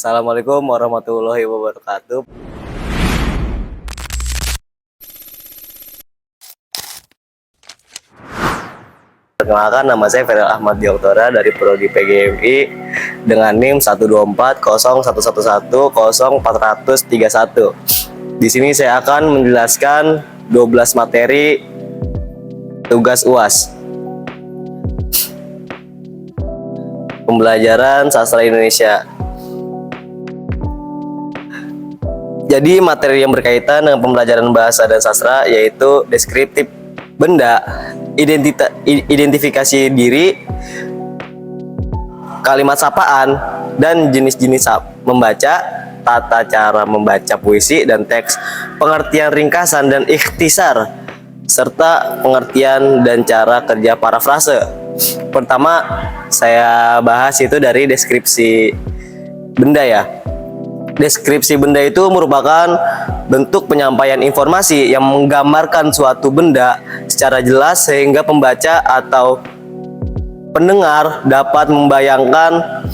Assalamualaikum warahmatullahi wabarakatuh. Perkenalkan, nama saya Ferel Ahmad Dioktora dari Prodi PGMI dengan NIM 12401110431. Di sini saya akan menjelaskan 12 materi tugas UAS. Pembelajaran Sastra Indonesia. Jadi materi yang berkaitan dengan pembelajaran bahasa dan sastra yaitu deskriptif benda, identifikasi diri, kalimat sapaan, dan jenis-jenis membaca, tata cara membaca puisi dan teks, pengertian ringkasan dan ikhtisar, serta pengertian dan cara kerja parafrase. Pertama, saya bahas itu dari deskripsi benda ya. Deskripsi benda itu merupakan bentuk penyampaian informasi yang menggambarkan suatu benda secara jelas sehingga pembaca atau pendengar dapat membayangkan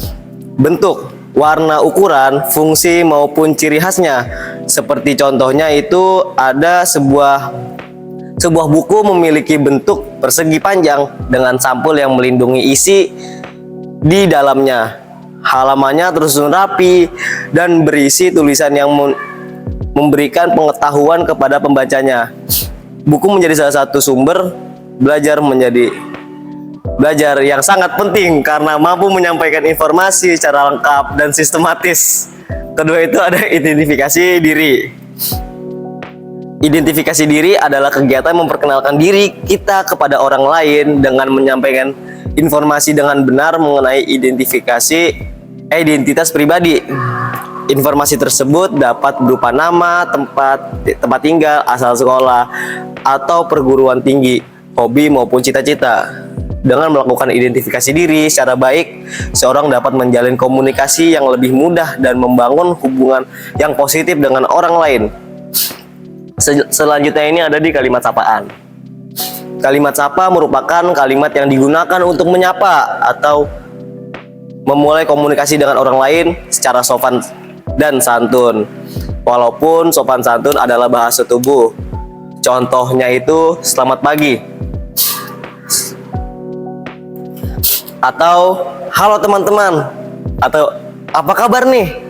bentuk, warna, ukuran, fungsi maupun ciri khasnya. Seperti contohnya itu ada sebuah buku memiliki bentuk persegi panjang dengan sampul yang melindungi isi di dalamnya. Halamannya tersusun rapi dan berisi tulisan yang memberikan pengetahuan kepada pembacanya. Buku menjadi salah satu sumber belajar yang sangat penting karena mampu menyampaikan informasi secara lengkap dan sistematis. Kedua itu ada identifikasi diri. Identifikasi diri adalah kegiatan memperkenalkan diri kita kepada orang lain dengan menyampaikan informasi dengan benar mengenai identitas pribadi. Informasi tersebut dapat berupa nama, tempat tinggal, asal sekolah, atau perguruan tinggi, hobi maupun cita-cita. Dengan melakukan identifikasi diri secara baik, seorang dapat menjalin komunikasi yang lebih mudah dan membangun hubungan yang positif dengan orang lain. Selanjutnya ini ada di kalimat sapaan. Kalimat sapa merupakan kalimat yang digunakan untuk menyapa atau memulai komunikasi dengan orang lain secara sopan dan santun. Walaupun sopan santun adalah bahasa tubuh. Contohnya itu selamat pagi. Atau halo teman-teman. Atau apa kabar nih?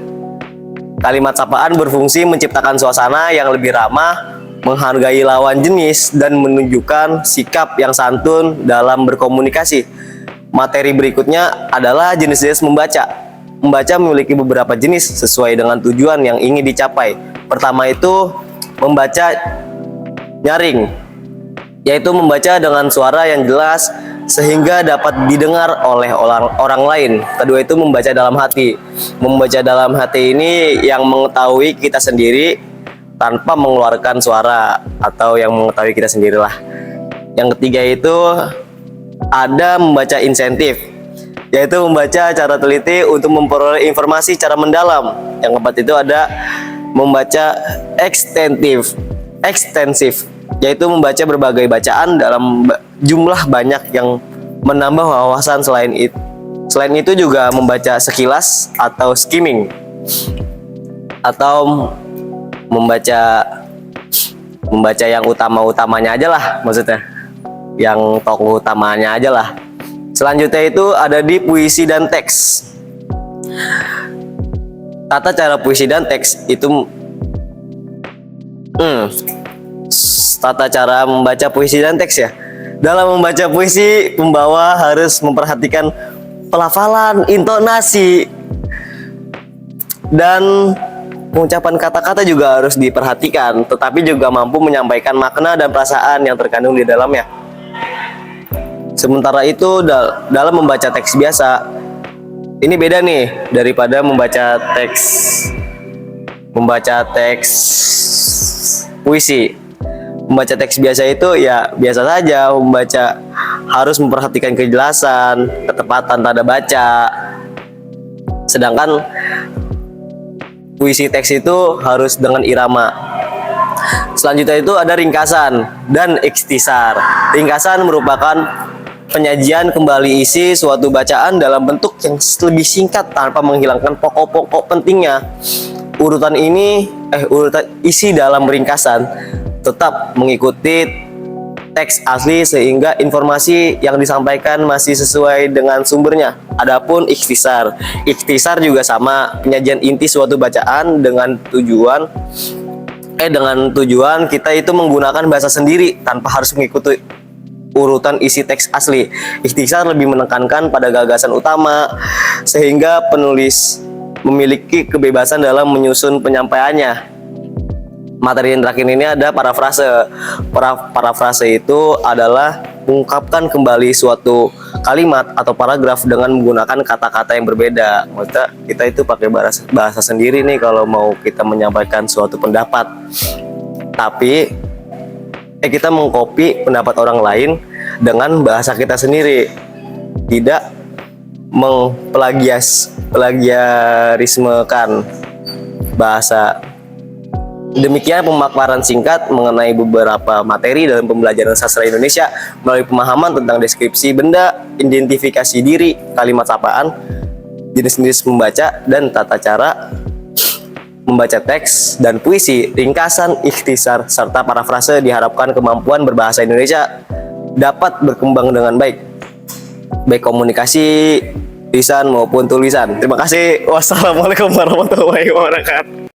Kalimat sapaan berfungsi menciptakan suasana yang lebih ramah, menghargai lawan jenis, dan menunjukkan sikap yang santun dalam berkomunikasi. Materi berikutnya adalah jenis-jenis membaca. Membaca memiliki beberapa jenis sesuai dengan tujuan yang ingin dicapai. Pertama itu membaca nyaring, yaitu membaca dengan suara yang jelas sehingga dapat didengar oleh orang lain. Kedua itu membaca dalam hati. Membaca dalam hati ini yang mengetahui kita sendiri tanpa mengeluarkan suara atau yang mengetahui kita sendirilah. Yang ketiga itu ada membaca insentif, yaitu membaca cara teliti untuk memperoleh informasi secara mendalam. Yang keempat itu ada membaca ekstensif, yaitu membaca berbagai bacaan dalam jumlah banyak yang menambah wawasan. Selain itu juga membaca sekilas atau skimming, atau membaca yang utamanya aja lah, maksudnya yang tokoh utamanya aja lah. Selanjutnya itu ada di puisi dan teks. Tata cara puisi dan teks itu tata cara membaca puisi dan teks ya. Dalam membaca puisi, pembawa harus memperhatikan pelafalan, intonasi, dan pengucapan kata-kata juga harus diperhatikan, tetapi juga mampu menyampaikan makna dan perasaan yang terkandung di dalamnya. Sementara itu dalam membaca teks biasa, ini beda nih daripada membaca teks puisi. Membaca teks biasa itu ya biasa saja, membaca harus memperhatikan kejelasan, ketepatan tanda baca. Sedangkan puisi teks itu harus dengan irama. Selanjutnya itu ada ringkasan dan ikhtisar. Ringkasan merupakan penyajian kembali isi suatu bacaan dalam bentuk yang lebih singkat tanpa menghilangkan pokok-pokok pentingnya. Urutan isi dalam ringkasan tetap mengikuti teks asli sehingga informasi yang disampaikan masih sesuai dengan sumbernya. Adapun ikhtisar juga sama, penyajian inti suatu bacaan dengan tujuan kita itu menggunakan bahasa sendiri tanpa harus mengikuti urutan isi teks asli. Ikhtisar lebih menekankan pada gagasan utama sehingga penulis memiliki kebebasan dalam menyusun penyampaiannya. Materi yang terakhir ini ada parafrase. Parafrase itu adalah mengungkapkan kembali suatu kalimat atau paragraf dengan menggunakan kata-kata yang berbeda. Maksudnya kita itu pakai bahasa sendiri nih kalau mau kita menyampaikan suatu pendapat. Tapi kita mengcopy pendapat orang lain dengan bahasa kita sendiri, tidak plagiarismekan bahasa. Demikian pemaparan singkat mengenai beberapa materi dalam pembelajaran sastra Indonesia melalui pemahaman tentang deskripsi benda, identifikasi diri, kalimat sapaan, jenis-jenis membaca, dan tata cara membaca teks dan puisi, ringkasan, ikhtisar, serta parafrase. Diharapkan kemampuan berbahasa Indonesia dapat berkembang dengan baik komunikasi lisan maupun tulisan. Terima kasih. Wassalamualaikum warahmatullahi wabarakatuh.